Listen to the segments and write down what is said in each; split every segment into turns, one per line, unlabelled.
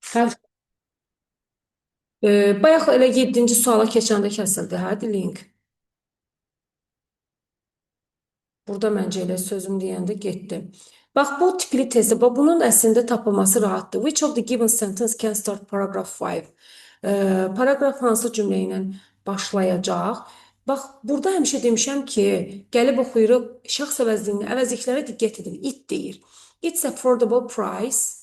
Hə, bayaq elə 7-ci suala keçəndə kəsildi, hə, link. Burada məncə elə sözüm deyəndə getdi. Bax, bu tipli tezdə, bax, bunun əslində tapılması rahatdır. Which of the given sentence can start paragraph 5? Paragraf hansı cümlə ilə başlayacaq? Bax, burada həmişə demişəm ki, gəlib oxuyuruq, şəxs əvəzliklərə diqqət edin. It deyir. It's affordable price.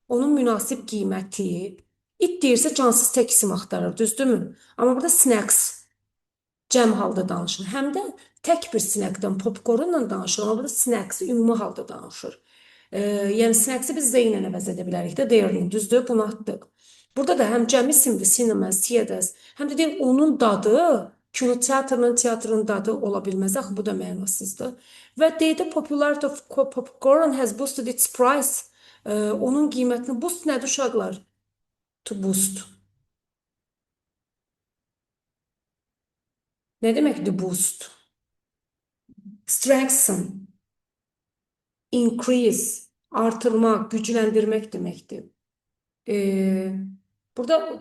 Onun münasib qiyməti. It deyirsə cansız tək isim axtarır, düzdürmü? Amma burada snacks cəm halda danışır. Həm də tək bir snackdən, popcornla danışır, amma burada snacks ümumi halda danışır. Yəni snacks'i biz they ilə əvəz edə bilərik də, they-lə, düzdür? Bunu atdıq. Burada da həm cəm isimdir, cinemas, theaters, həm də deyir onun dadı kinoteatrın, teatrın dadı ola bilməz. Axı bu da mənasızdır. Və deydə popularity of popcorn has boosted its price. Onun qiymətini boost nədir uşaqlar? To boost. Nə deməkdir boost? Strengthen. Increase, artırmak, gücləndirmək deməkdir. Ee, Burada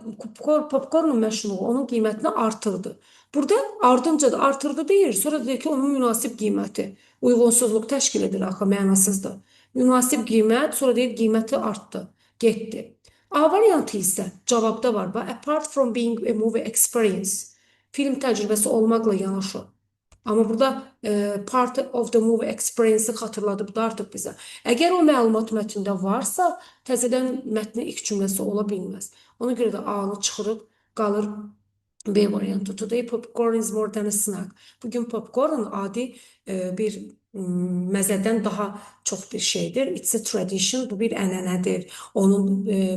popcornun məşhurluğu onun qiymətini artırdı. Burada ardınca da artırdı deyir, sonra deyir ki, onun münasib qiyməti uyğunsuzluq təşkil edir axı, mənasızdır. Münasib qiymət, sonra deyir qiyməti artdı, getdi. A variantı isə cavabda var. Apart from being a movie experience, film təcrübəsi olmaqla yanaşı. Amma burada part of the movie experience-i xatırladıb da artıq bizə. Əgər o məlumat mətndə varsa, təzədən mətnin ilk cümləsi ola bilməz. Ona görə də A-nı çıxırıq, qalır B variantı. Today popcorn is more than a snack. Bugün popcorn adi bir məzədən daha çox bir şeydir. It's a tradition, bu bir ənənədir. Onun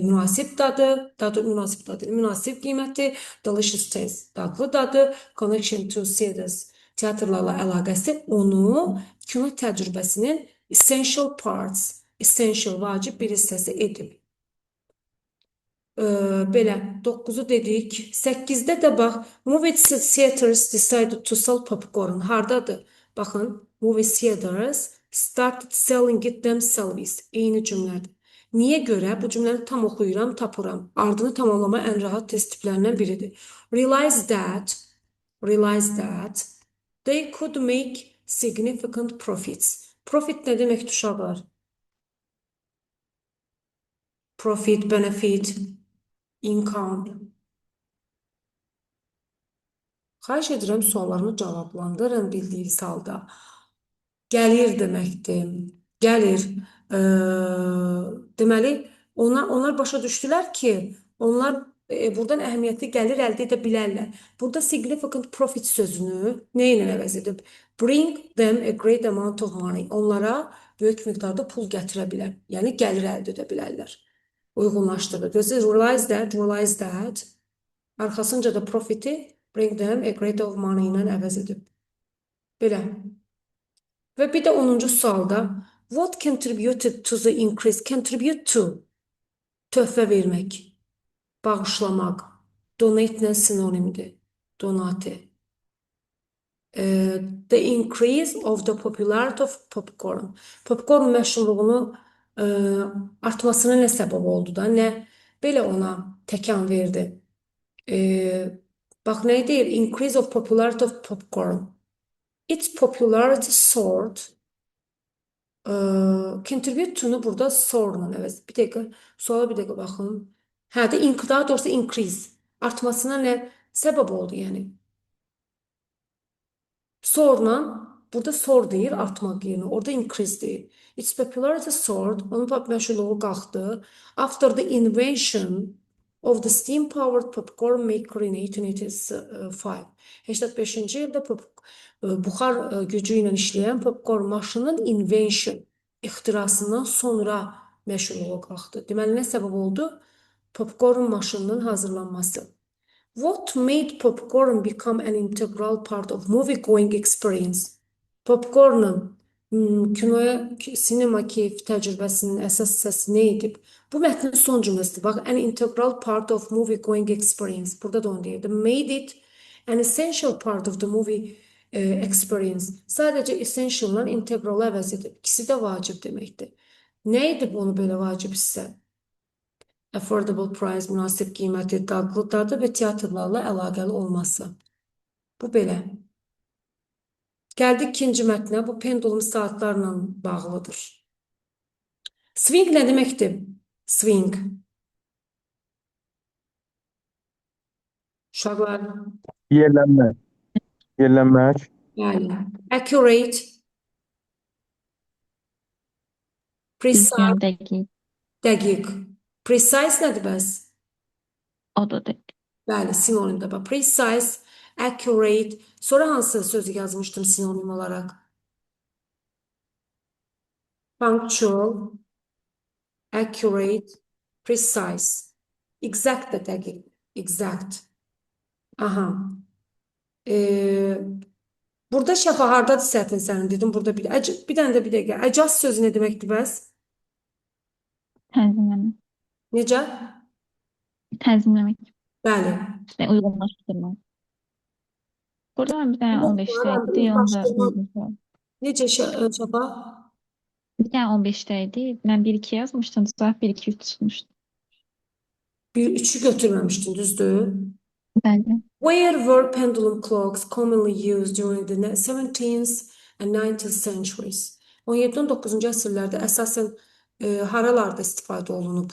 münasib dadı münasib dadı, münasib qiyməti, delicious taste, dadlı dadı, connection to theaters, teatrlarla əlaqəsi onu kino təcrübəsinin essential parts, essential vacib bir hissəsi edib. Belə 9-u dedik. 8-də də bax, movie theaters decided to sell popcorn. Hardadır? Baxın, movie theaters started selling it themselves. Eyni cümlədir. Niyə görə? Bu cümləni tam oxuyuram, tapıram. Ardını tamamlama ən rahat test tiplərindən biridir. Realize that they could make significant profits. Profit nə deməkdir uşaqlar? Profit, benefit, income. Xahiş edirəm suallarımı cavablandırın bildiyiniz halda. Gəlir deməkdir. Gəlir. Deməli, onlar başa düşdülər ki, onlar buradan əhəmiyyətli gəlir əldə edə bilərlər. Burada significant profit sözünü nə ilə əvəz edib? Bring them a great amount of money. Onlara böyük miqdarda pul gətirə bilər. Yəni gəlir əldə edə bilərlər. Uyğunlaşdırdı. Realize that. Arxasınca da profiti bring them a great of money ilə əvəz edib. Belə. Və bir də 10-cu sualda what contributed to the increase? Contribute to. Töhfə vermək, bağışlamaq. Donate-lə sinonimdir. Donate. The increase of the popularity of popcorn. Popcorn məşhurluğunu artmasına nə səbəb oldu da? Nə belə ona təkan verdi? Bax, nə deyir? Increase of popularity of popcorn. Its popularity soared. Contribute to-nu burada soar-la əvəz. Bir dəqiqə, suala bir dəqiqə baxın. Hə də, daha doğrusu increase. Artmasına nə səbəb oldu yəni? Soar-la, burada soar deyir, artmaq yerinə. Orada increase deyir. Its popularity soared. Onun məşhurluğu qalxdı. After the invention of the steam-powered popcorn maker in 1885. 85-ci ildə buxar gücü ilə işləyən popcorn maşının invention, ixtirasından sonra məşhurluğu qalxdı. Deməli, nə səbəb oldu? Popcorn maşınının hazırlanması. What made popcorn become an integral part of movie-going experience? Popcornun kinoya, sinema keyfi təcrübəsinin əsas hissəsi nə edib? Bu mətnin son cümləsidir. Bax, an integral part of movie-going experience. Burada da onu deyirdi. Made it an essential part of the movie experience. Sadəcə essential-la integralı əvəz edib. İkisi də vacib deməkdir. Nə edib onu belə vacib hissə? Affordable price, münasib qiyməti, dadlı dadı və teatrlarla əlaqəli olması. Bu belə. Gəldik ikinci mətnə. Bu pendulum saatlarla bağlıdır. Swing nə deməkdir? Swing. Uşaqlar.
Yerlənmə, yerlənmək,
Bəli. Accurate, precise,
Düzgün, dəqiq,
dəqiq. Precise nədir bəs?
o da dəqiq.
Bəli, sinonimdə bax. Precise, accurate. Sonra hansı sözü yazmışdım sinonim olaraq? Punctual, accurate, precise. Exact da dəqiq. Exact. Aha. Burada şəfa hardadır səhvin sənin dedim. Burada bir dənə də bir dəqiqə. Adjust sözü nə deməkdir bəs?
Tənzimləmək,
Necə?
tənzimləmək,
Bəli.
işte uyğunlaşdırmaq. Burada bir dənə
Yox,
15-də idi, onda
uzlaşdırma. Necə şəfa?
bir dənə 15-də idi. Mən 1-2 yazmışdım, cavab 1-2-3 çıxmışdı.
Bir üçü götürməmişdin, düzdür?
Bəli.
Where were pendulum clocks commonly used during the 17th and 19th centuries? 17-19-cu əsrlərdə əsasən haralarda istifadə olunub?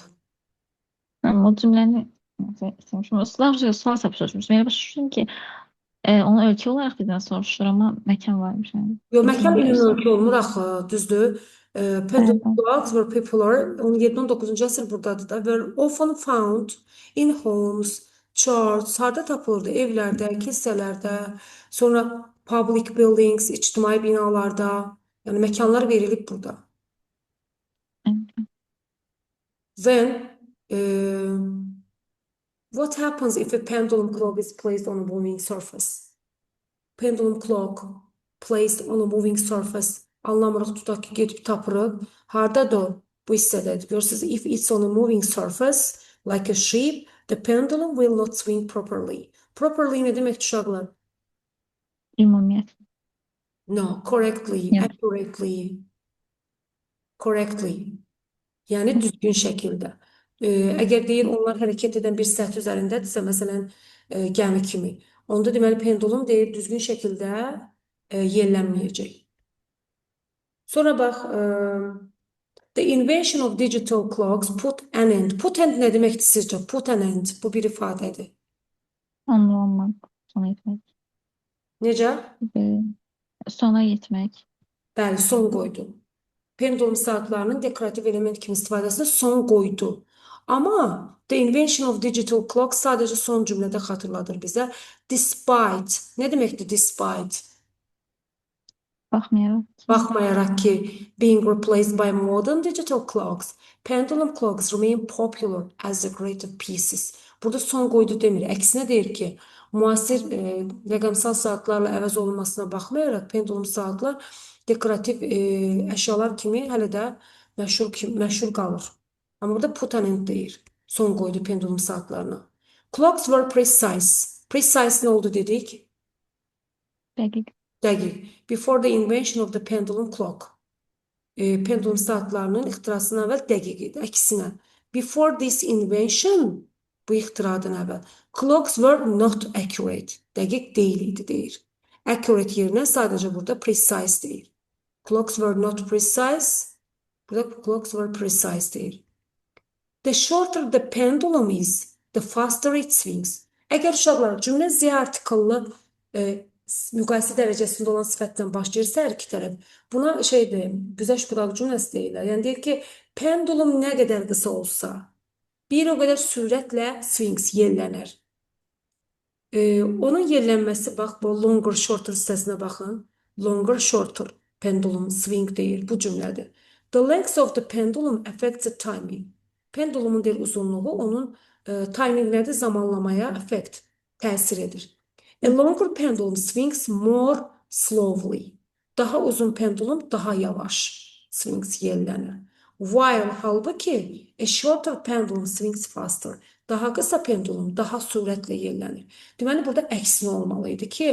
Ama o cümləni istemişim. Slavca sual soruşmuşum. Elə başa düşdüm ki, onu ölkə olaraq bizdən soruşur, amma məkan varmış. Yəni.
Yox, məkan
İlkin
bilinən
görürsən.
ölkə olmur axı, düzdür? Pendulum
Bəli.
clocks were popular, 17-19-cu əsr buradadır da, were often found in homes, churches, harda tapılırdı? Evlərdə, kilsələrdə, sonra public buildings, ictimai binalarda, yəni məkanlar verilib burada. Then, what happens if a pendulum clock is placed on a moving surface? Pendulum clock placed on a moving surface. Anlamırıq, tutaq ki, gedib tapırıq. Hardadır? Bu hissədədir. Görürsünüz, if it's on a moving surface, like a ship, the pendulum will not swing properly. Properly nə demək uşaqlar?
Ümumiyyət.
No, correctly,
Yes.
accurately, correctly. Yəni düzgün şəkildə. Əgər deyir onlar hərəkət edən bir səthi üzərindədirsə, məsələn, gəmi kimi, onda deməli pendulum deyir düzgün şəkildə yellənməyəcək. Sonra bax, the invention of digital clocks put an end. Put end nə deməkdir sizcə? Put an end. Bu bir ifadədir.
Sonlanmaq, sona yetmək.
Necə?
Sona yetmək.
Bəli, son qoydu. Pendulum saatlarının dekorativ element kimi istifadəsinə son qoydu. Amma the invention of digital clock sadəcə son cümlədə xatırladır bizə. Despite. Nə deməkdir despite?
Baxmayaraq ki.
Baxmayaraq ki, being replaced by modern digital clocks, pendulum clocks remain popular as the greater pieces. Burada son qoydu demir. Əksinə deyir ki, müasir rəqəmsal saatlarla əvəz olunmasına baxmayaraq, pendulum saatlar dekorativ əşyalar kimi hələ də məşhur qalır. Amma burada put an end deyir. Son qoydu pendulum saatlarına. Clocks were precise. Precise nə oldu dedik?
Dəqiq.
Dəqiq. Before the invention of the pendulum clock. Pendulum saatlarının ixtirasından əvvəl dəqiq idi. Əksinə. Before this invention, bu ixtiradan əvvəl, clocks were not accurate. Dəqiq deyil idi deyir. Accurate yerinə sadəcə burada precise deyir. Clocks were not precise. Burada clocks were precise deyir. The shorter the pendulum is, the faster it swings. Əgər uşaqlar cümlə Z artikellı müqayisə dərəcəsində olan sifətlə başlayırsa hər iki tərəf, buna şeydir, güzəşt qurağı cümləsi deyirlər. Yəni deyir ki, pendulum nə qədər qısa olsa, bir o qədər sürətlə swings yellənər. Onun yellənməsi, bax, bu longer, shorter hissəsinə baxın. Longer, shorter pendulum swing deyir, bu cümlədir. The length of the pendulum affects the timing. Pendulumun deyir uzunluğu onun timing nədir? Zamanlamaya affect, təsir edir. A longer pendulum swings more slowly. Daha uzun pendulum daha yavaş swings yellənir. While halbuki a shorter pendulum swings faster. Daha qısa pendulum daha sürətlə yellənir. Deməli burada əksinə olmalıydı ki,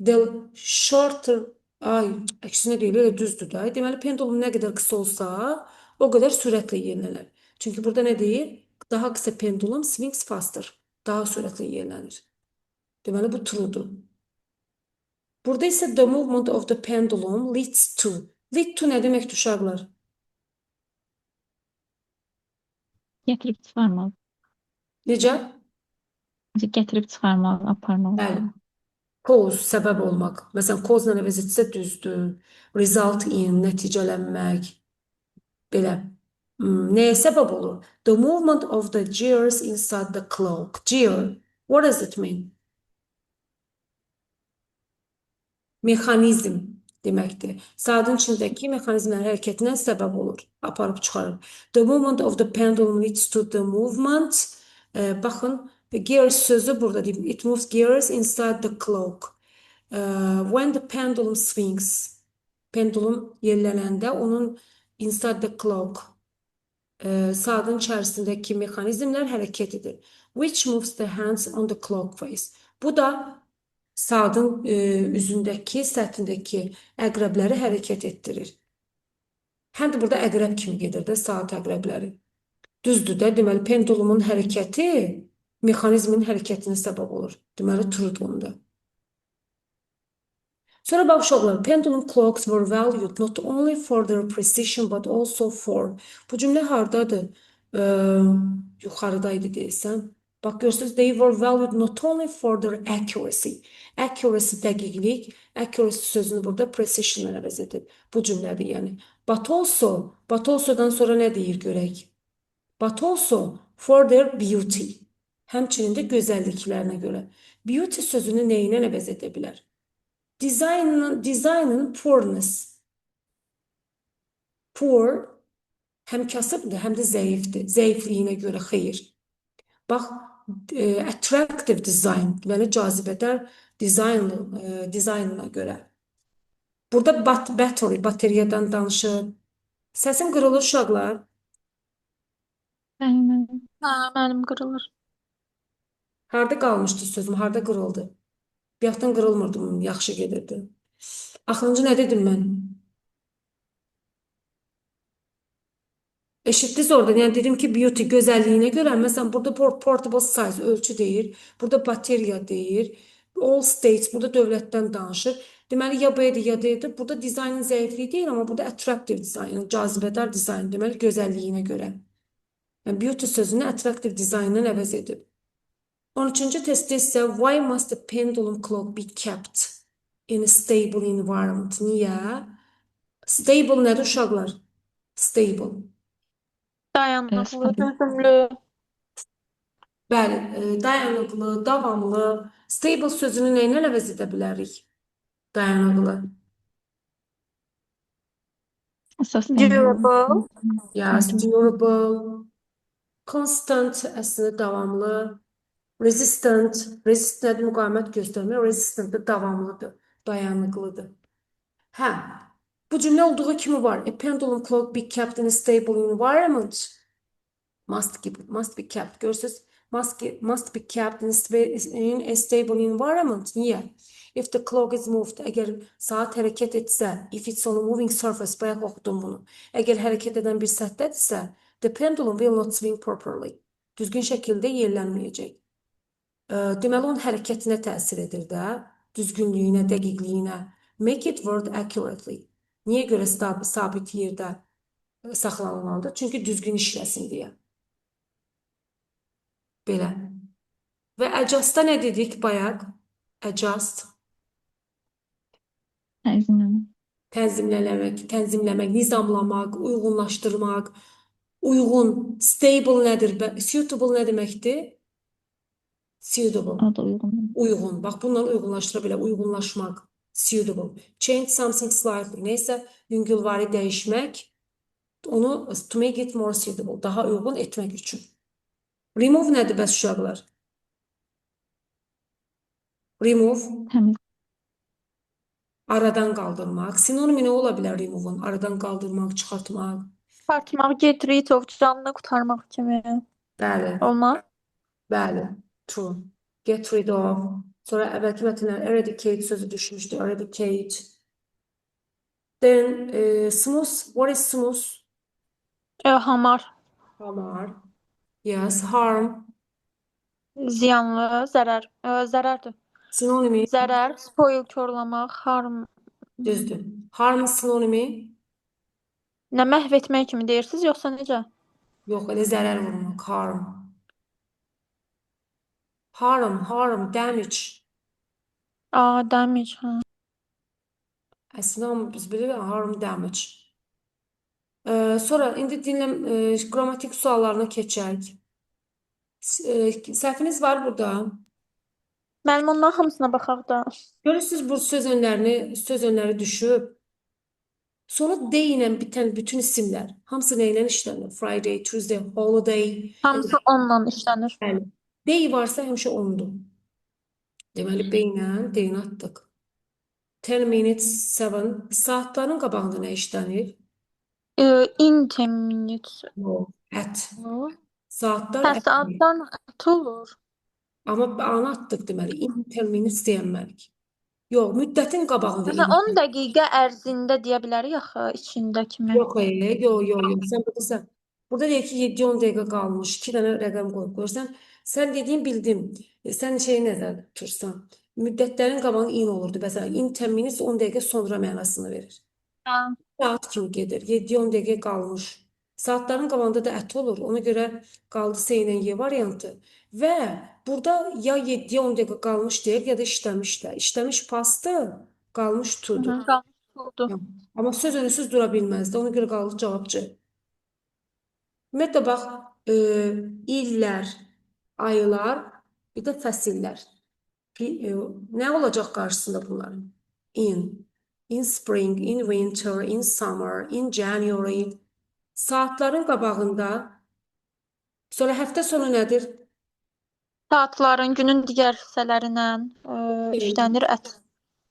the shorter, əksinə deyil, elə düzdür da. Deməli pendulum nə qədər qısa olsa, o qədər sürətlə yellənir. Çünki burada nə deyir? Daha qısa pendulum swings faster. Daha sürətli yerlənir. Deməli bu true'dur. Burada isə the movement of the pendulum leads to. Lead to nə deməkdir uşaqlar?
Getirip çıxarmaq.
Necə?
Getirip çıxarmaq, aparmaq.
Bəli. Cause, səbəb olmaq. Məsələn, cause ilə əvəz etsə düzdür. Result in, nəticələnmək. Belə. Nəyə səbəb olur? The movement of the gears inside the clock. Gear. What does it mean? Mexanizm deməkdir. Saatın içindəki mexanizmlərin hərəkətinə səbəb olur, aparıb çıxarır. The movement of the pendulum leads to the movement. Baxın, gears sözü burada deyim. It moves gears inside the clock. When the pendulum swings, pendulum yerlənəndə onun inside the clock, saatın içərisindəki mexanizmlər hərəkət edir. Which moves the hands on the clock face. Bu da saatın üzündəki, səthindəki əqrəbləri hərəkət etdirir. Həm də burada əqrəb kimi gedir də saat əqrəbləri. Düzdür də, deməli pendulumun hərəkəti mexanizmin hərəkətinə səbəb olur. Deməli true'dur onda. Sonra bax uşaqlar, pendulum clocks were valued not only for their precision but also for. Bu cümlə hardadır? Yuxarıdaydı deyəsən. Bax görürsünüz, they were valued not only for their accuracy. Accuracy dəqiqlik, accuracy sözünü burada precision ilə əvəz edib. Bu cümlədir yəni. But also'dan sonra nə deyir görək? But also for their beauty. Həmçinin də gözəlliklərinə görə. Beauty sözünü neyinə əvəz edə bilər? Design'ın poorness. Poor həm kasıbdır, həm də zəifdir. Zəifliyinə görə xeyir. Bax, attractive design, deməli cazibədar dizaynına görə. Burada battery, bateriyadan danışır. Səsim qırılır uşaqlar.
Mənim.
Mənim qırılır.
Harda qalmışdı sözüm, harda qırıldı? Bayaqdan qırılmırdım, yaxşı gedirdi. Axırıncı nə dedim mən? Eşitdiniz orada, yəni dedim ki, beauty gözəlliyinə görə, məsələn, burada portable size ölçü deyir, burada bateriya deyir, all states, burada dövlətdən danışır. Deməli, ya B-dir, ya D-dir. Burada dizaynın zəifliyi deyil, amma burada attractive dizayn, cazibədar dizayn, deməli, gözəlliyinə görə. Yəni, beauty sözünü attractive dizayndan əvəz edib. 13-cü testdə isə why must the pendulum clock be kept in a stable environment? Niyə? Stable nədir uşaqlar? Stable.
Dayanıqlı,
Stabil.
dözümlü.
Bəli, dayanıqlı, davamlı. Stable sözünü nə ilə əvəz edə bilərik? Dayanıqlı.
Durable.
Yes, durable. Constant, əslində davamlı. Resistant. Resist nədir? Müqavimət göstərmir. Resistant da davamlıdır, dayanıqlıdır. Hə, bu cümlə olduğu kimi var. A pendulum clock be kept in a stable environment. Must be kept. Görürsünüz? Must be kept in a stable environment. Niyə? If the clock is moved, əgər saat hərəkət etsə, if it's on a moving surface, bayaq oxudum bunu. Əgər hərəkət edən bir səthədirsə, the pendulum will not swing properly. Düzgün şəkildə yerlənməyəcək. Deməli, onun hərəkətinə təsir edir də, düzgünlüyünə, dəqiqliyinə. Make it work accurately. Niyə görə sabit yerdə saxlanılmalıdır? Çünki düzgün işləsin deyə. Belə. Və adjust'a nə dedik bayaq? Adjust. Tənzimləmək, nizamlamaq, uyğunlaşdırmaq. Uyğun. Stable nədir? Suitable nə deməkdir? Suitable.
O da uyğun.
Uyğun. Bax, bununla uyğunlaşdıra bilər. Uyğunlaşmaq. Suitable. Change something slightly. Neysə, yüngülvari dəyişmək. Onu to make it more suitable. Daha uyğun etmək üçün. Remove nədir bəs uşaqlar? Remove.
Təmiz.
Aradan qaldırmaq. Sinonimi nə ola bilər remove'un? Aradan qaldırmaq, çıxartmaq.
Çıxartmaq, get rid of, canını qurtarmaq kimi.
Bəli.
Olmaz.
Bəli. True. Get rid of. Sonra əvvəlki mətnlər eradicate sözü düşmüşdü. Eradicate. Then smooth. What is smooth?
Hamar.
Hamar. Yes, harm.
Ziyanlı, zərər. Zərərdir.
Sinonimi.
Zərər, spoil, korlamaq, harm.
Düzdür. Harm sinonimi.
Nə məhv etmək kimi deyirsiniz, yoxsa necə?
Yox, elə zərər vurmaq. Harm. Harm, damage.
Damage, hə.
Əslində hamı biz bilirik harm, damage. Sonra indi qrammatik suallarına keçək. Səhviniz var burada.
Mənim onların hamısına baxaq da.
Görürsünüz bu söz önləri düşüb. Sonra day ilə bitən bütün isimlər hamısı nə ilə işlənir? Friday, Tuesday, holiday.
Hamısı onunla işlənir.
Bəli. Day varsa həmişə ondur. Deməli, beynən deyini atdıq. 10 minutes, 7. Saatların qabağında nə işlənir?
In 10 minutes.
No. At.
Hə,
Saatlar at.
saatdan at olur.
Amma anı atdıq deməli. In 10 minutes deyənməlik. Yox, müddətin qabağında
Məsələn,
in.
10 dəqiqə ərzində deyə bilərik axı içində kimi.
Yox, yox. Burada deyək ki, 7-10 dəqiqə qalmış. 2 dənə rəqəm qoyub qoyursan. Sən dediyin bildim. Sən şeyi nəzərdə tutursan. Müddətlərin qabağında in olurdu. Məsələn, in 10 minutes 10 dəqiqə sonra mənasını verir.
Hə.
Saat kimi gedir. 7-10 dəqiqə qalmış. Saatların qabağında da ət olur. Ona görə qaldı S ilə Y variantı. Və burada ya 7-yə 10 dəqiqə qalmış deyək, ya da işləmiş də. İşləmiş pastdır, qalmış to'dur.
Qalmış oldu.
Amma söz önüsüz dura bilməzdi. Ona görə qaldı cavabcı. Ümumiyyətlə bax, illər, aylar, bir də fəsillər. Nə olacaq qarşısında bunların? In spring, in winter, in summer, in January. Saatların qabağında. Sonra həftə sonu nədir?
Saatların günün digər hissələrindən işlənir at.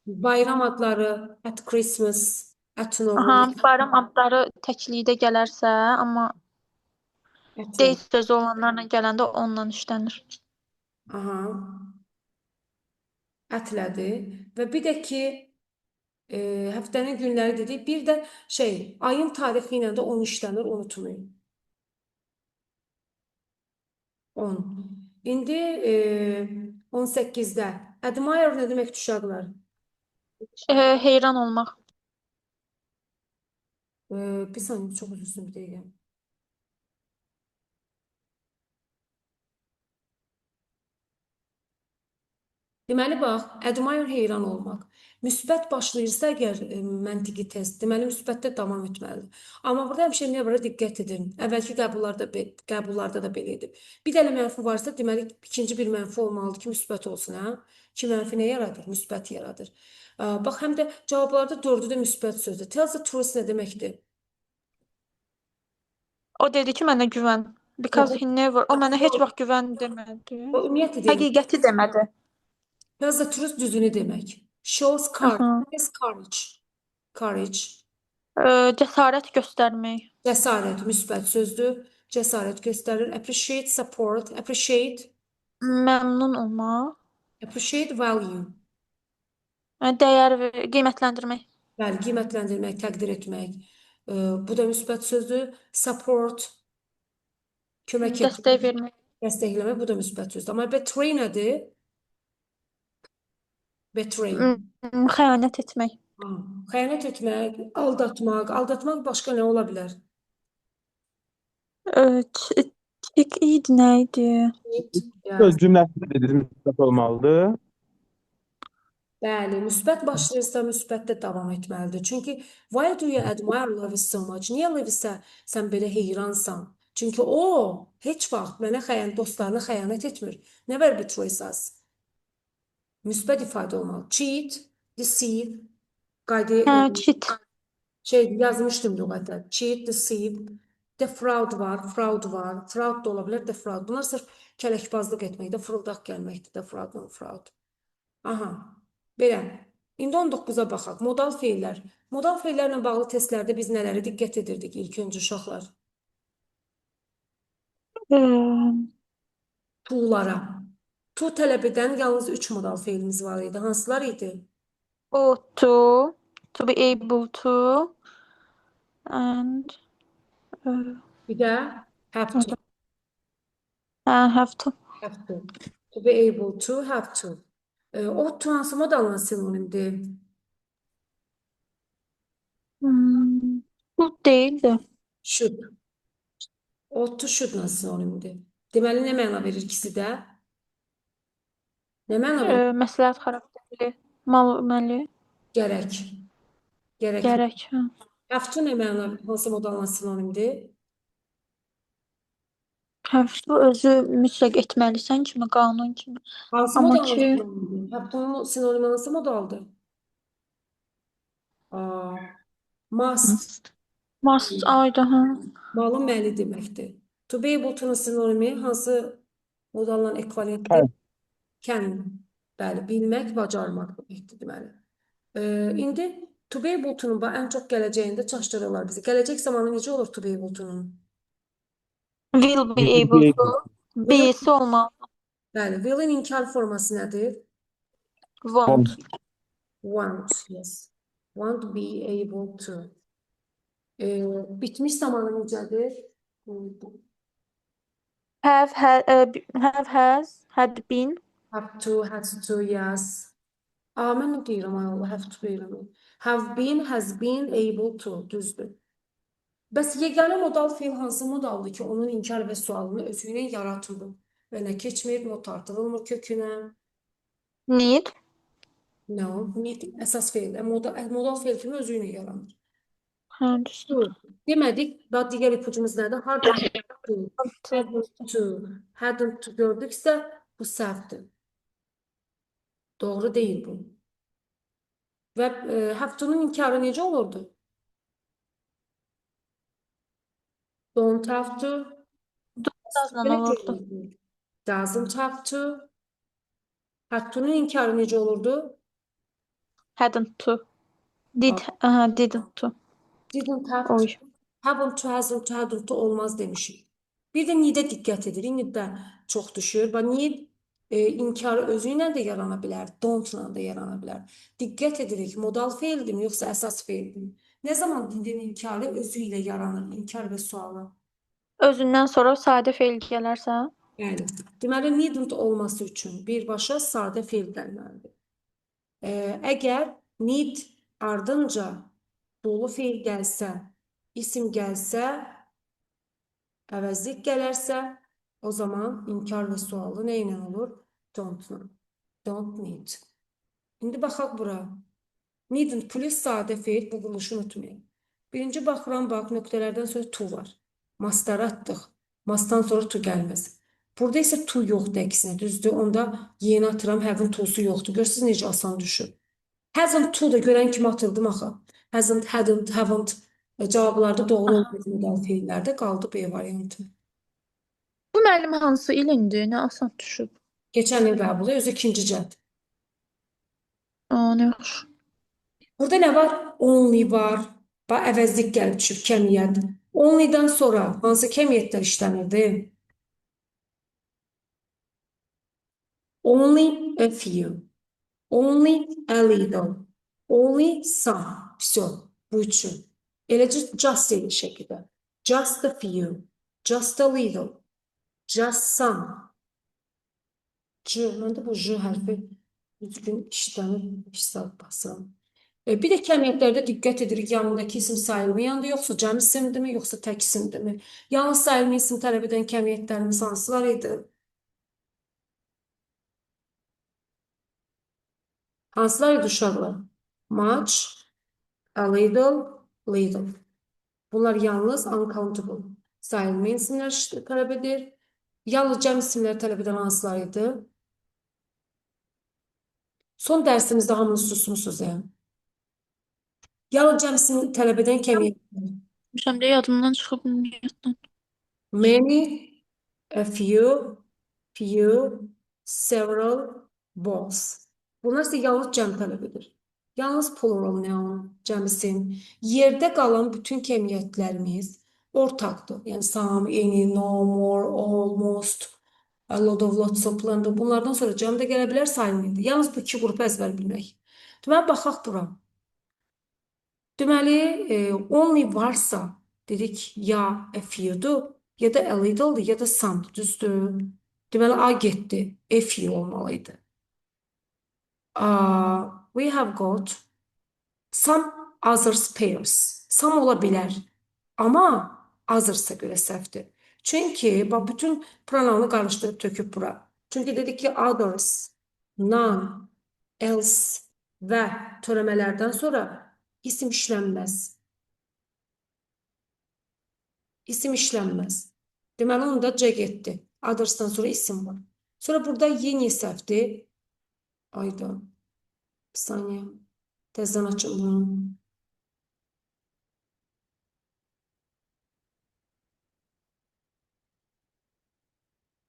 Bayram adları, at Christmas, at
Aha,
Noel,
bayram adları təklikdə gələrsə, amma
at
dey sözü olanlarla gələndə onunla işlənir.
Aha. Ətlədi. Və bir də ki, həftənin günləri dedik. Bir də ayın tarixi ilə də 10 işlənir, unutmayın. 10. İndi 18-də. Admire nə demək uşaqlar?
Heyran olmaq.
Bir saniyə, çox üzülsün bir dəqiqə. Deməli, bax, admire heyran olmaq. Müsbət başlayırsa əgər məntiqi test, deməli, müsbətdə davam etməlidir. Amma burada həmişə nəyə görə diqqət edin. Əvvəlki qəbullarda da belə edib. Bir dənə mənfi varsa, deməli, ikinci bir mənfi olmalıdır ki, müsbət olsun, hə? İki mənfi nə yaradır? Müsbət yaradır. Bax, həm də cavablarda 4-ü də müsbət sözdür. Tell the truth nə deməkdir?
O dedi ki, mənə güvən. Because he never. O mənə heç vaxt güvən demədi.
O ümumiyyətlə deyil.
Həqiqəti demədi.
Tell the truth düzünü demək. Shows courage. Courage.
Cəsarət göstərmək.
Cəsarət, müsbət sözdür. Cəsarət göstərir. Appreciate, support. Appreciate.
Məmnun olmaq.
Appreciate, value.
Dəyər qiymətləndirmək.
Bəli, qiymətləndirmək, təqdir etmək. Bu da müsbət sözdür. Support. Kömək etmək.
Dəstək vermək.
Dəstəkləmək, bu da müsbət sözdür. Amma betray nədir? Betray.
Xəyanət etmək.
Xəyanət etmək, aldatmaq. Aldatmaq başqa nə ola bilər?
Cheat idi, nə idi?
Söz cümləsi dediniz, müsbət olmalıdır.
Bəli, müsbət başlayırsa müsbətdə davam etməlidir. Çünki why do you admire Lewis so much? Niyə Lewis'ə sən belə heyransan? Çünki o heç vaxt mənə dostlarına xəyanət etmir. Never betrays us. Müsbət ifadə olmalı. Cheat, deceive,
Cheat.
yazmışdım lüğətdə. Cheat, deceive, defraud var, fraud var. Fraud da ola bilər, defraud. Bunlar sırf kələkbazlıq etməkdə, fırıldaq gəlməkdir, defraud, fraud. Aha. Belə. İndi 19-a baxaq. Modal feillər. Modal feillərlə bağlı testlərdə biz nələri diqqət edirdik ilk öncə uşaqlar? To-lara. To tələb edən yalnız 3 modal feilimiz var idi. Hansılar idi?
To be able to, and
Bir də have to.
Hə, have to.
Have to. To be able to, have to. Ought to hansı modalın sinonimdir?
Bu değildi.
Should. Ought to should sinonimdir. Deməli, nə məna verir ikisi də? Nə məna verir?
Məsləhət xarakterli, məli,
Gərək. Gərək.
gərək. Hə.
Have to nə məna, hansı modalın sinonimdir?
Have to özü mütləq etməlisən kimi, qanun kimi.
Hansı
Amma
modalın
ki,
sinonimidir? Have to'nun sinonimi hansı modaldır? Aa, must.
Must.
must ayda, hə.
Malı məli deməkdir. To be able to'nun sinonimi hansı modalla ekvivalentdir? Can. Bəli, bilmək, bacarmaq deməkdir deməli. İndi to be able to'nun ən çox gələcəyində çaşdırırlar bizi. Gələcək zamanı necə olur to be able to'nun?
Will be able to. Be'si olmalı.
Bəli, will'in inkar forması nədir?
Want.
Want, yes. Want be able to. Bitmiş zamanı necədir?
Have, has, had been.
Have to, has to, yes. Mən nə deyirəm, ay Allah, have to deyirəm. Have been, has been able to, düzdür. Bəs yeganə modal feil hansı modaldır ki, onun inkar və sualını özü ilə yaratılır və nə keçmir, not artırılmır kökünə.
Need.
No, need əsas feil. Modal feil kimi özü ilə yaranır.
Hə, düzdür.
Demədik, bax digər ipucumuz nədir? Hadn't to, hadn't to, hadn't to gördüksə bu səhvdir. Doğru deyil bu. Və have to'nun inkarı necə olurdu? Don't have to.
Doesn't olurdu.
Doesn't have to. Have to'nun inkarı necə olurdu?
Hadn't to. Didn't to.
Didn't have to.
Oy.
Haven't to, hasn't to, hadn't to olmaz demişik. Bir də need-ə diqqət edirik. Need-də çox düşür. Bax, need inkarı özü ilə də yarana bilər. Don't-la da yarana bilər. Diqqət edirik. Modal feildirmi, yoxsa əsas feildirmi? Nə zaman need-in inkarı özü ilə yaranır? İnkar və sualı.
Özündən sonra sadə feil gələrsə,
Bəli. Deməli, needn't olması üçün birbaşa sadə feil gəlməlidir. Əgər need ardınca dolu feil gəlsə, isim gəlsə, əvəzlik gələrsə, o zaman inkar və sualı nə ilə olur? Don't-la. Don't need. İndi baxaq bura. Needn't plus sadə feil, bu quruluşu unutmayın. Birinci baxıram, bax, nöqtələrdən sonra to var. Mastları atdıq. Mastdan sonra to gəlməz. Burada isə to yoxdur əksinə, düzdür? Onda yeni atıram, have-in to'su yoxdur. Görürsünüz necə asan düşür. Hasn't to da görən kimi atıldım axı. Hasn't, hadn't, haven't cavablarda doğru olmayan modal feillərdə qaldı B variantı.
bu müəllim hansı ilindi? Nə asan düşüb?
Keçən il qəbulu özü ikinci cəhd.
Nə yaxşı.
Burada nə var? Only var. Bax, əvəzlik gəlib düşüb, kəmiyyət. Only-dan sonra hansı kəmiyyətlər işlənirdi? Only a few. Only a little. Only some. Всё. Bu üçün. Eləcə just eyni şəkildə. Just a few. Just a little. Just some. Məndə bu J hərfi düzgün işlənir, hesab basıram. Bir də kəmiyyətlərdə diqqət edirik, yanındakı isim sayılmı yanında, yoxsa cəm isimdirmi, yoxsa tək isimdirmi? Yalnız sayılmı isim tələb edən kəmiyyətlərimiz hansılar idi? Hansılar idi uşaqlar? Much, a little. Bunlar yalnız uncountable. Sayılmayan isimlər tələb edir. Yalnız cəm isimləri tələb edən hansılar idi? Son dərsimizdə hamınız susmusunuz yəni. Yalnız cəm isim tələb edən kəmiyyətlər.
Həm də yadımdan çıxıb ümumiyyətlə.
Many, a few, several, both. Bunlar isə yalnız cəm tələb edir. Yalnız plural noun, cəm isim. Yerdə qalan bütün kəmiyyətlərimiz ortaqdır. Yəni some, any, no, more, almost, a lot of, lots of, plenty. Bunlardan sonra cəm də gələ bilər, sayılmır. Yalnız bu iki qrupu əzbər bilmək. Deməli, baxaq bura. Deməli, only varsa dedik ya a few'dur, ya da a little'dır, ya da some'dur, düzdür. Deməli, A getdi. FU olmalıydı. We have got some other pairs. Some ola bilər. Amma othersa görə səhvdir. Çünki bax bütün pronounu qarışdırıb töküb bura. Çünki dedik ki others, none, else və törəmələrdən sonra isim işlənməz. İsim işlənməz. Deməli, onda C getdi. Others'dan sonra isim var. Sonra burada yeni səhvdir. Ayda. Bir saniye. Tezden açın bunu.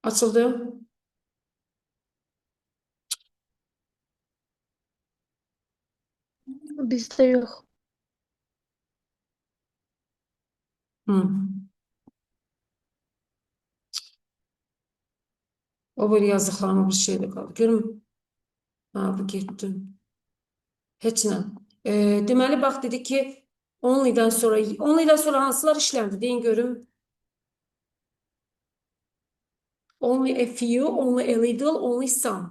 Açıldı.
Bizdə yox.
Hı. O böyle yazdıklarıma bir şey de kaldı. Görüm. Ha, bu getdi. Heç nə. Deməli, bax, dedik ki, only'dən sonra hansılar işləndi? Deyin görüm. Only a few, only a little, only some.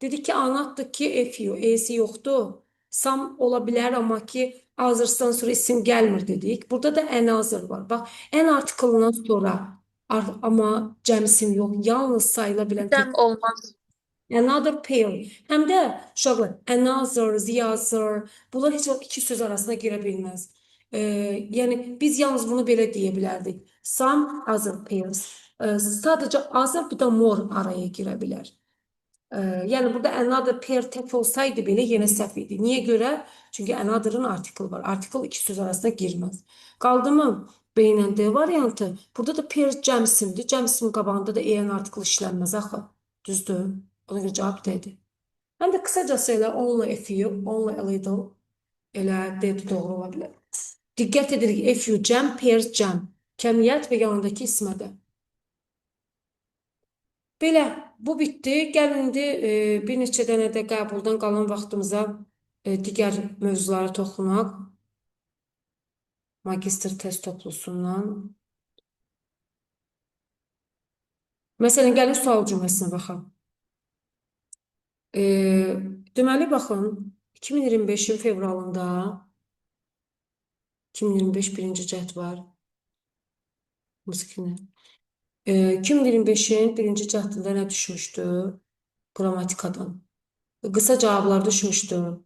Dedik ki, anlattık ki a few, e'si yoxdur. Some ola bilər, amma ki, others'dan sonra isim gəlmir dedik. Burada da another var. Bax, an artikelından sonra amma cəm isim yox, yalnız sayıla bilən
Cəm
tək
olmaz.
another pair. Həm də uşaqlar, another, the other, bunlar heç vaxt iki söz arasına girə bilməz. Yəni biz yalnız bunu belə deyə bilərdik. Some other pairs. Sadəcə other, bir də more araya girə bilər. Yəni burada another pair tək olsaydı belə yenə səhv idi. Niyə görə? Çünki another'ın artikel var. Artikel iki söz arasına girməz. Qaldı mı? B ilə D variantı. Burada da pair cəm isimdir. Cəm isimin qabağında da en artikel işlənməz axı. Düzdür? Ona görə cavab D-dir. Həm də qısacası elə only a few, only a little elə D doğru ola bilər. Diqqət edirik. A few cəm, pair cəm. Kəmiyyət və yanındakı ismədə. Belə, bu bitdi. Gəlin indi bir neçə dənə də qəbuldan qalan vaxtımıza digər mövzulara toxunaq. Magistr test toplusundan. Məsələn, gəlin sual cümləsinə baxaq. Deməli, baxın, 2025-in fevralında 2025 birinci cəhd var. Musiqini. 2025-in birinci cəhdində nə düşmüşdü? Qrammatikadan. Qısa cavablar düşmüşdü.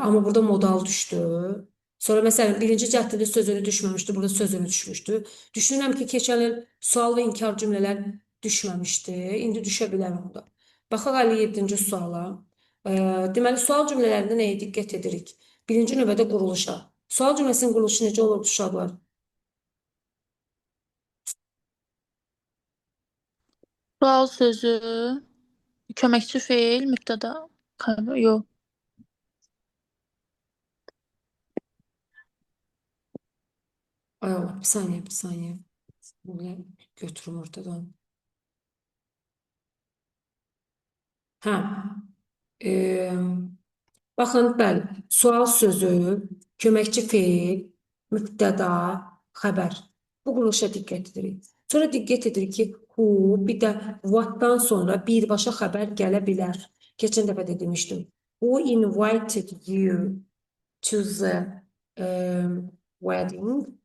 Amma burada modal düşdü. Sonra məsələn, birinci cəhddə sözünü düşməmişdi, burada sözünü düşmüşdü. Düşünürəm ki, keçən il sual və inkar cümlələr düşməmişdi. İndi düşə bilər onda. Baxaq 57-ci suala. Deməli, sual cümlələrində nəyə diqqət edirik? Birinci növbədə quruluşa. Sual cümləsinin quruluşu necə olur uşaqlar?
Sual sözü, köməkçi feil, mübtəda, xəbər, yox.
Ay Allah, bir saniye, bir saniye. Bunu götürüm ortadan. Hə. Baxın, bəli, sual sözü, köməkçi feil, mübtəda, xəbər. Bu quruluşa diqqət edirik. Sonra diqqət edirik ki, who, bir də what-dan sonra birbaşa xəbər gələ bilər. Keçən dəfə də demişdim. Who invited you to the wedding?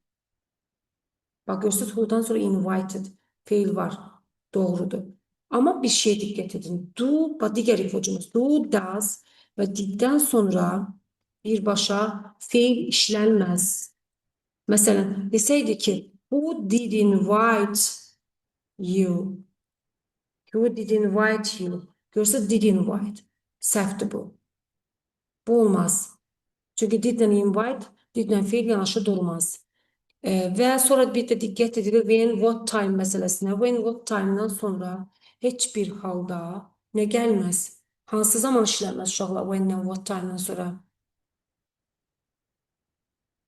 Bax, görürsünüz, who'dan sonra invited feil var. Doğrudur. Amma bir şey diqqət edin. Do, bax, digər ipucumuz. Do, does və diddən sonra birbaşa feil işlənməz. Məsələn, desəydi ki, who did invite you? Who did invite you? Görürsünüz, did invite. Səhvdir bu. Bu olmaz. Çünki didlə invite, didlə feil yanaşı durmaz. Və sonra bir də diqqət edilir when, what time məsələsinə. When, what time-dan sonra heç bir halda nə gəlməz? Hansı zaman işlənməz uşaqlar when-dən, what time-dan sonra?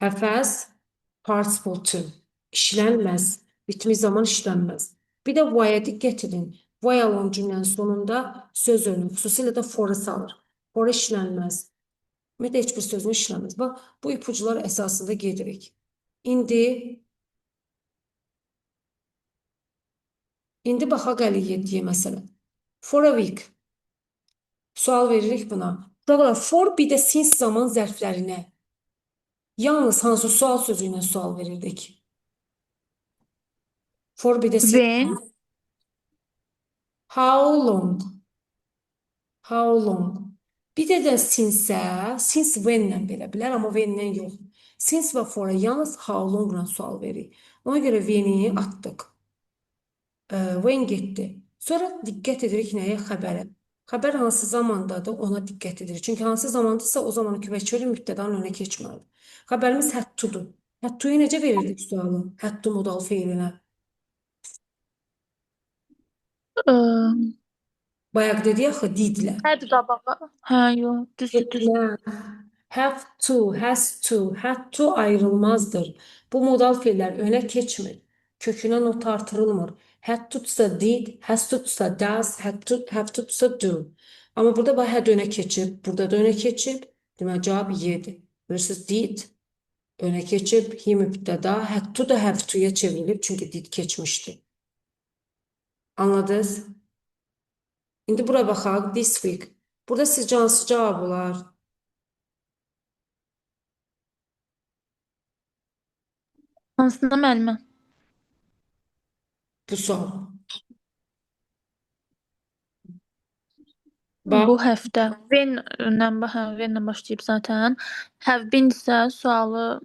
Həfəz, participle to. İşlənməz. Bitmiş zaman işlənməz. Bir də why-a diqqət edin. Why olan cümlənin sonunda söz önü, xüsusilə də for-ı salır. For işlənməz. Ümumiyyətlə heç bir sözün işlənməz. Bax, bu ipucular əsasında gedirik. İndi baxaq əli 7-yə məsələn. For a week. Sual veririk buna. Buralar for bir də since zaman zərflərinə. Yalnız hansı sual sözü ilə sual verirdik? For bir də since.
When.
How long? How long? Bir də since when-lə verə bilər, amma when-lə yox. Since və for-a yalnız how long-la sual veririk. Ona görə when-i atdıq. When getdi. Sonra diqqət edirik nəyə? Xəbərə. Xəbər hansı zamandadır, ona diqqət edirik. Çünki hansı zamandırsa, o zamanı kömək verir, mübtədanın önə keçməlidir. Xəbərimiz had to-dur. Had to-yu necə verirdik sualı? Had to modal feilinə. Bayaq dedik axı didlə.
Had qabağa. Hə, yox, düzdür.
Have to, has to, had to ayrılmazdır. Bu modal feillər önə keçmir. Kökünə not artırılmır. Had to tutsa did, has to tutsa does, have to tutsa do. Amma burada bax had önə keçib, burada da önə keçib. Deməli cavab Y-dir. Versus did önə keçib, he mübtəda, had to da have to-ya çevrilib çünki did keçmişdi. Anladınız? İndi bura baxaq, this week. Burada sizcə hansı cavab olar?
Hansına müəllimə?
Bu sual.
Bu həftə. When-lə başlayıb zaten. Have been isə sualı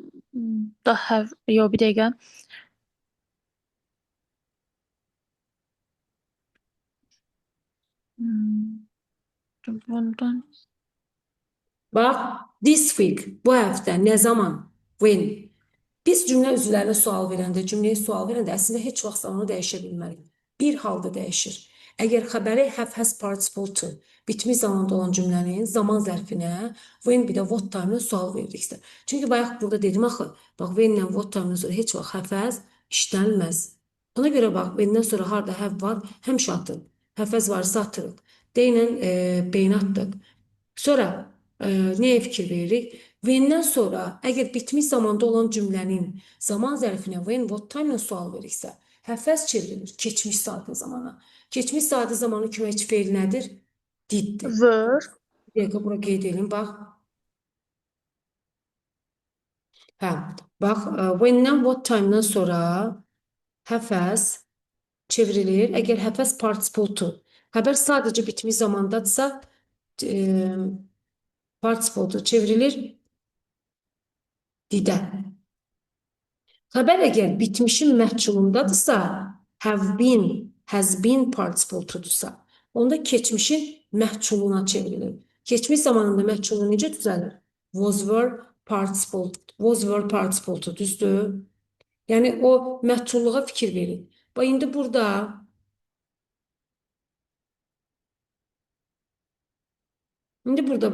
da have, yox bir dəqiqə. Bundan.
Bax, this week, bu həftə, nə zaman, when. Biz cümlə üzvlərinə sual verəndə, cümləyə sual verəndə əslində heç vaxt zamanı dəyişə bilmərik. Bir halda dəyişir. Əgər xəbəri have, has participle to, bitmiş zamanda olan cümlənin zaman zərfinə when bir də what time-la sual veririksə. Çünki bayaq burada dedim axı, bax when-lə what time-dan sonra heç vaxt have, has işlənilməz. Ona görə bax, when-dən sonra harda have var, həmişə atırıq. Have, has varsa atırıq. D-ilə beyin atdıq. Sonra nəyə fikir veririk? When-dən sonra əgər bitmiş zamanda olan cümlənin zaman zərfinə when, what time-la sual veriksə, have, has çevrilir keçmiş saatı zamana. Keçmiş saatı zamanı köməkçi feil nədir? Diddir.
Were.
Bir dəqiqə bura qeyd edelim, bax. Hə, bax, when-dən what time-dan sonra have, has çevrilir. Əgər have, has participle to, xəbər sadəcə bitmiş zamandadırsa, participle to çevrilir didə. Xəbər əgər bitmişin məhculundadırsa, have been, has been participle to-dursa, onda keçmişin məhculuna çevrilir. Keçmiş zamanında məhculu necə düzəlir? Was, were participle to, düzdür? Yəni o məhculluğa fikir verin. Bax indi burada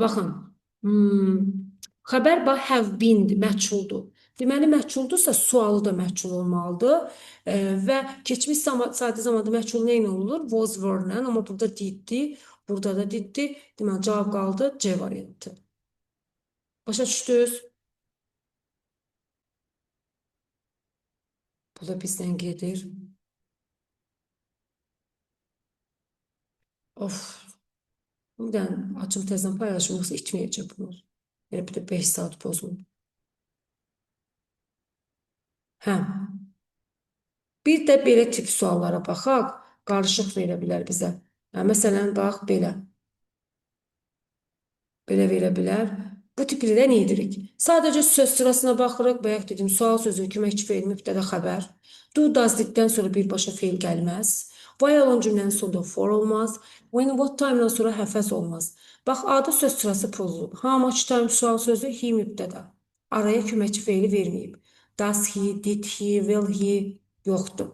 baxın. Xəbər bax have been-dir, məhculdur. Deməli, məhculdursa sualı da məhcul olmalıdır. Və keçmiş saati zamanda məhcul nə ilə olur? Was, were-lə. Amma burada diddir, burada da diddir. Deməli, cavab qaldı C variantı. Başa düşdünüz? Bu da bizdən gedir. Of. Buradan açım təzən paylaşım, yoxsa itməyəcək bunlar. Elə bir də 5 saat pozulur. Hə. Bir də belə tip suallara baxaq, qarışıq verə bilər bizə. Məsələn, bax, belə. Belə verə bilər. Bu tipli də nə edirik? Sadəcə söz sırasına baxırıq. Bayaq dedim, sual sözü, köməkçi feil, mübtəda xəbər. Do, does, diddən sonra birbaşa feil gəlməz. Why olan cümlənin sonunda for olmaz. When, what time-dan sonra have, has olmaz. Bax, adı söz sırası pozulub. How much time sual sözü, he mübtəda. Araya köməkçi feili verməyib. Does he, did he, will he yoxdur.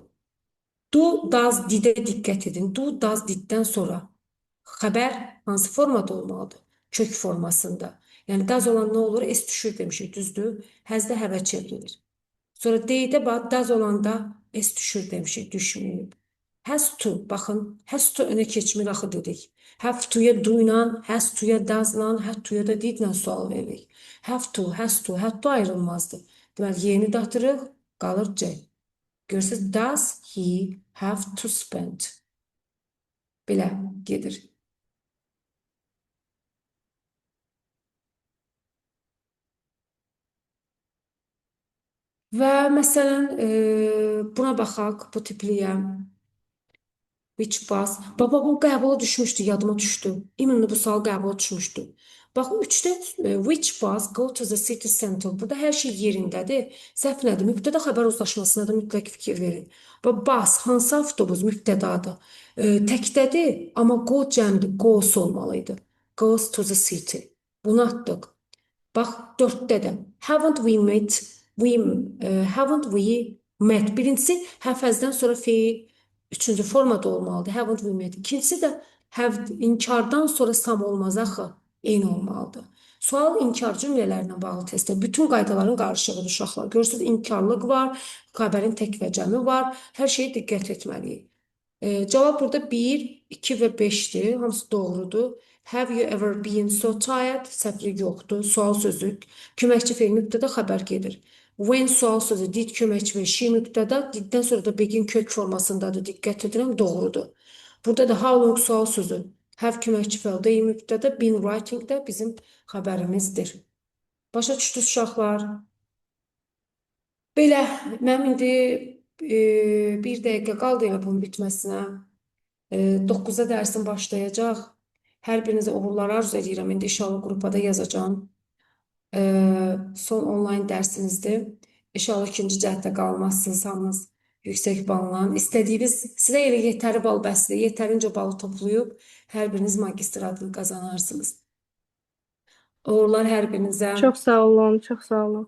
Do, does, didə diqqət edin. Do, does, diddən sonra xəbər hansı formada olmalıdır? Kök formasında. Yəni, does olan nə olur? S düşür demişik, düzdür? Has-də have-ə çevrilir. Sonra D-də bax, does olanda S düşür demişik, düşməyib. Has to, baxın, has to önə keçmir axı dedik. Have to-ya do ilə, has to-ya does-la, have to-ya da did-lə sual veririk. Have to, has to, have to ayrılmazdır. Deməli, yeni də atırıq, qalır C. Görürsüz, does he have to spend? Belə gedir. Və məsələn, buna baxaq, bu tipliyə. Which bus? Baba bu qəbula düşmüşdü, yadıma düşdü. İmенно bu sual qəbula düşmüşdü. Bax, 3-də which bus go to the city center? Burada hər şey yerindədir. Səhv nədir? Mübtəda xəbər uzlaşmasına da mütləq fikir verin. Və bus, hansı avtobus mübtədadır? Təkdədir, amma go cəmdir, goes olmalıydı. Goes to the city. Bunu atdıq. Bax, 4-də də haven't we met. Birincisi həfəzdən sonra feil üçüncü formada olmalıdır. Haven't we met. İkincisi də have inkardan sonra sam olmaz axı. Eyni olmalıdır. Sual inkar cümlələrlə bağlı testdə bütün qaydaların qarışığıdır uşaqlar. Görürsünüz, inkarlıq var, xəbərin tək və cəmi var. Hər şeyə diqqət etməliyik. Cavab burada 1, 2 və 5-dir. Hamısı doğrudur. Have you ever been so tired? Səhvlik yoxdur. Sual sözü. Köməkçi feil mübtəda xəbər gedir. When sual sözü, did köməkçi və she mübtəda, diddən sonra da begin kök formasındadır. Diqqət edirəm, doğrudur. Burada da how long sual sözü. Have köməkçi feil deyil mübtəda, been writing də bizim xəbərimizdir. Başa düşdünüz uşaqlar? Belə, mənim indi 1 dəqiqə qaldı elə bunun bitməsinə. 9-da dərsim başlayacaq. Hər birinizə uğurlar arzu edirəm. İndi inşallah qrupada yazacağım. Son onlayn dərsinizdir. İnşallah ikinci cəhdə qalmazsınız hamınız yüksək ballan. İstədiyiniz, sizə elə yetəri bal bəsdir. Yetərincə balı toplayıb hər biriniz magistr adını qazanarsınız. Uğurlar hər birinizə.
Çox sağ olun, çox sağ olun.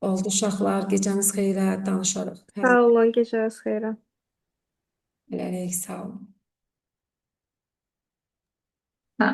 Oldu uşaqlar. Gecəniz xeyrə, danışarıq.
Sağ olun, gecəniz xeyrə.
Hələlik, sağ olun.
Ha.